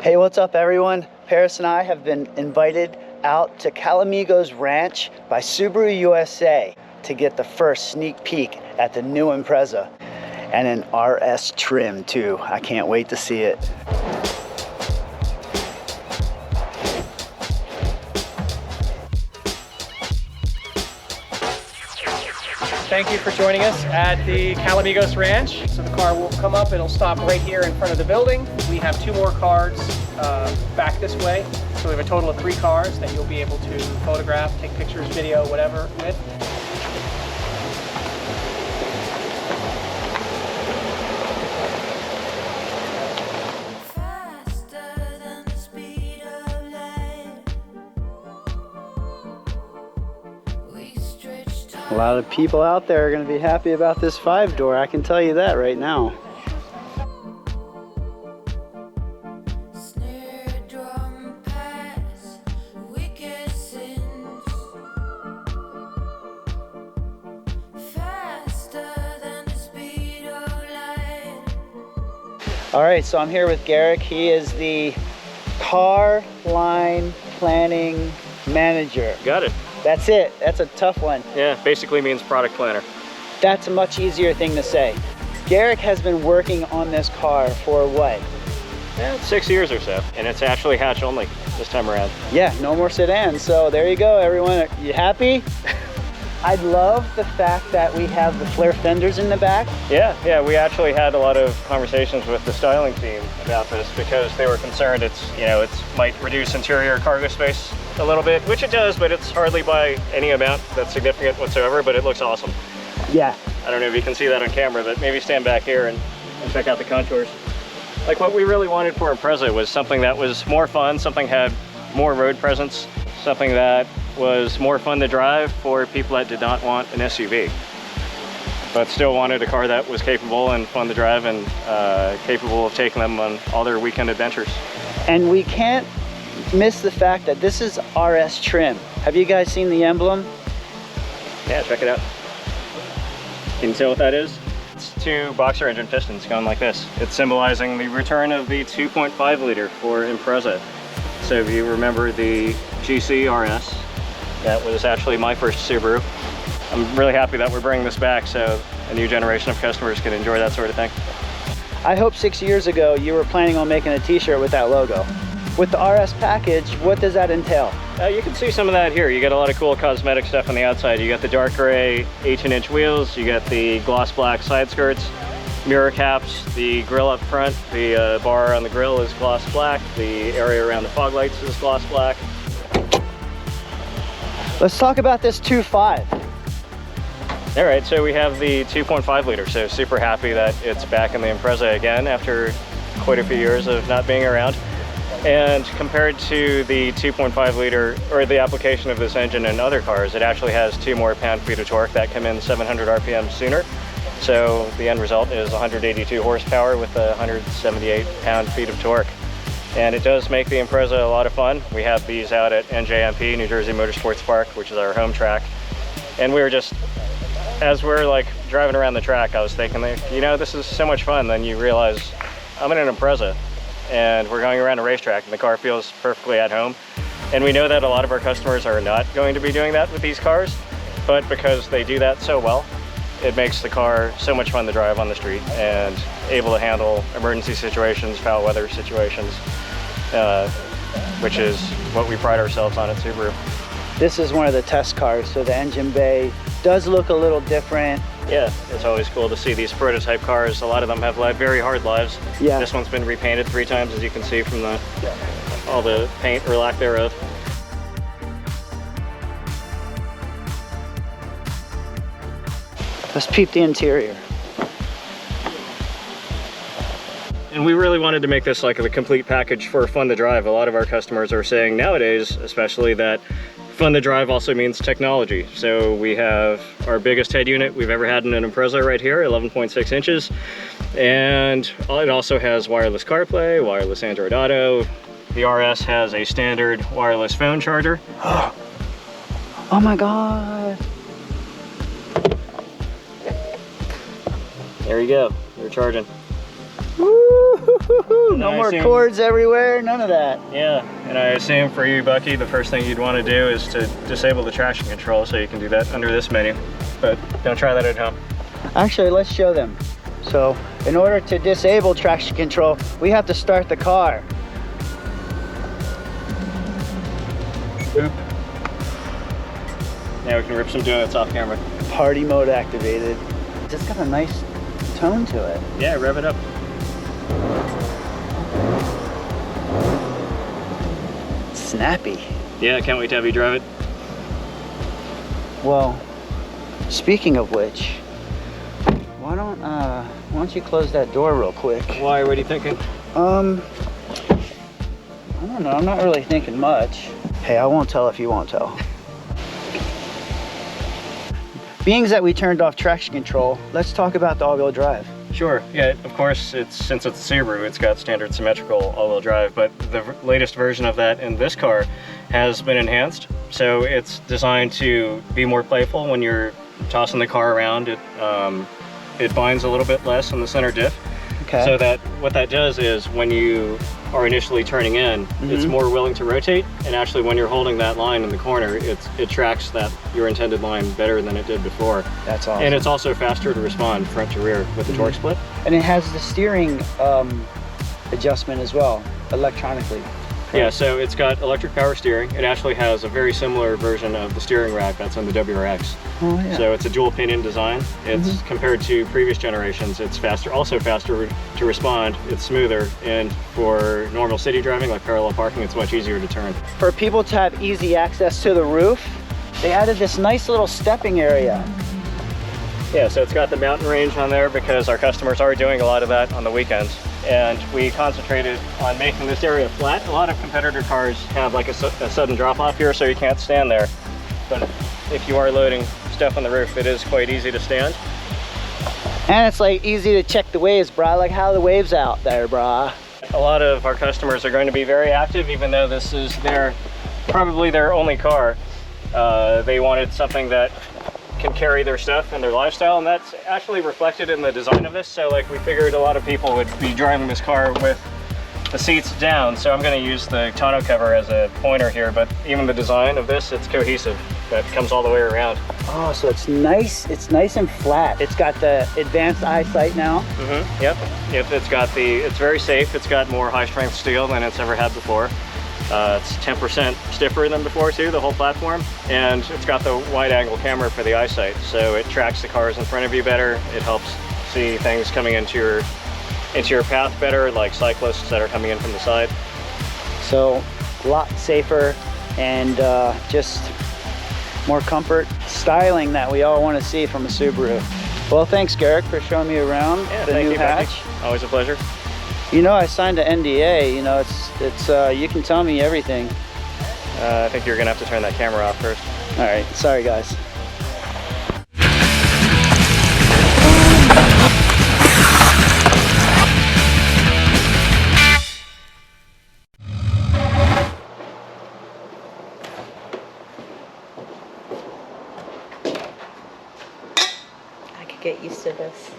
Hey, what's up everyone? Paris and I have been invited out to Calamigos Ranch by Subaru USA to get the first sneak peek at the new Impreza and an RS trim too. I can't wait to see it. Thank you for joining us at the Calamigos Ranch. So the car will come up, it'll stop right here in front of the building. We have 2 more cars back this way. So we have a total of 3 cars that you'll be able to photograph, take pictures, video, whatever with. A lot of people out there are going to be happy about this 5-door, I can tell you that right now. All right, so I'm here with Garrick. He is the car line planning manager. Got it. That's it. That's a tough one. Yeah, basically means product planner. That's a much easier thing to say. Garrick has been working on this car for what? Yeah, 6 years or so, and it's actually hatch only this time around. Yeah, no more sedans. So there you go, everyone. Are you happy? I love the fact that we have the flare fenders in the back. Yeah, we actually had a lot of conversations with the STARLINK team about this because they were concerned it might reduce interior cargo space a little bit, which it does, but it's hardly by any amount that's significant whatsoever, but it looks awesome. Yeah. I don't know if you can see that on camera, but maybe stand back here and check out the contours. Like what we really wanted for Impreza was something that was more fun, something had more road presence, something that was more fun to drive for people that did not want an SUV, but still wanted a car that was capable and fun to drive and capable of taking them on all their weekend adventures. And we can't miss the fact that this is RS trim. Have you guys seen the emblem? Yeah, check it out. Can you tell what that is? It's 2 boxer engine pistons going like this. It's symbolizing the return of the 2.5 liter for Impreza. So if you remember the GC RS, that was actually my first Subaru. I'm really happy that we're bringing this back so a new generation of customers can enjoy that sort of thing. I hope 6 years ago you were planning on making a t-shirt with that logo. With the RS package, what does that entail? You can see some of that here. You got a lot of cool cosmetic stuff on the outside. You got the dark gray 18-inch wheels, you got the gloss black side skirts, mirror caps, the grille up front, the bar on the grille is gloss black, the area around the fog lights is gloss black. Let's talk about this 2.5. All right, so we have the 2.5 liter, so super happy that it's back in the Impreza again after quite a few years of not being around. And compared to the 2.5 liter, or the application of this engine in other cars, it actually has 2 more pound-feet of torque that come in 700 RPM sooner. So the end result is 182 horsepower with 178 pound-feet of torque. And it does make the Impreza a lot of fun. We have these out at NJMP, New Jersey Motorsports Park, which is our home track. And we were just, as we're like driving around the track, I was thinking, you know, this is so much fun. Then you realize I'm in an Impreza and we're going around a racetrack and the car feels perfectly at home. And we know that a lot of our customers are not going to be doing that with these cars, but because they do that so well, it makes the car so much fun to drive on the street and able to handle emergency situations, foul weather situations, which is what we pride ourselves on at Subaru. This is one of the test cars, so the engine bay does look a little different. Yeah, it's always cool to see these prototype cars. A lot of them have led very hard lives. Yeah. This one's been repainted 3 times, as you can see from all the paint or lack thereof. Let's peep the interior. And we really wanted to make this like a complete package for fun to drive. A lot of our customers are saying nowadays, especially, that fun to drive also means technology. So we have our biggest head unit we've ever had in an Impreza right here, 11.6 inches. And it also has wireless CarPlay, wireless Android Auto. The RS has a standard wireless phone charger. Oh my God. There you go, you're charging. Woo! Woo-hoo-hoo. No more cords everywhere, none of that. Yeah, and I assume for you, Bucky, the first thing you'd want to do is to disable the traction control, so you can do that under this menu. But don't try that at home. Actually, let's show them. So, in order to disable traction control, we have to start the car. Boop. Now we can rip some donuts off camera. Party mode activated. It's got a nice tone to it. Yeah, rev it up. Snappy. Yeah, can't wait to have you drive it. Well, speaking of which, why don't you close that door real quick? Why? What are you thinking? I don't know. I'm not really thinking much. Hey, I won't tell if you won't tell. Being that we turned off traction control, let's talk about the all-wheel drive. Sure. Yeah, of course, since it's a Subaru, it's got standard symmetrical all-wheel drive, but the latest version of that in this car has been enhanced. So it's designed to be more playful when you're tossing the car around. It binds a little bit less on the center diff. Okay. So that what that does is when you are initially turning in, it's more willing to rotate, and actually when you're holding that line in the corner, it tracks your intended line better than it did before. That's awesome. And it's also faster to respond front to rear with the torque split. And it has the steering adjustment as well, electronically. Yeah, so it's got electric power steering. It actually has a very similar version of the steering rack that's on the WRX. Oh, yeah. So it's a dual pinion design. It's compared to previous generations, it's faster, also faster to respond. It's smoother, and for normal city driving like parallel parking, it's much easier to turn. For people to have easy access to the roof, they added this nice little stepping area. Yeah, so it's got the mountain range on there because our customers are doing a lot of that on the weekends. And we concentrated on making this area flat. A lot of competitor cars have like a sudden drop off here, so you can't stand there. But if you are loading stuff on the roof, it is quite easy to stand. And it's like easy to check the waves, brah. Like, how are the waves out there, brah? A lot of our customers are going to be very active, even though this is probably their only car. They wanted something that can carry their stuff and their lifestyle, and that's actually reflected in the design of this. So like, we figured a lot of people would be driving this car with the seats down, so I'm going to use the tonneau cover as a pointer here, but even the design of this, it's cohesive. That comes all the way around. Oh, so it's nice and flat. It's got the advanced EyeSight now. Yep. It's very safe. It's got more high strength steel than it's ever had before. It's 10% stiffer than before too, the whole platform, and it's got the wide angle camera for the EyeSight, so it tracks the cars in front of you better. It helps see things coming into your path better, like cyclists that are coming in from the side. So a lot safer and just more comfort, styling that we all want to see from a Subaru. Well, thanks Garrick for showing me around the new hatch. Becky. Always a pleasure. You know, I signed an NDA. You know, it's you can tell me everything. I think you're gonna have to turn that camera off first. All right, sorry guys. I could get used to this.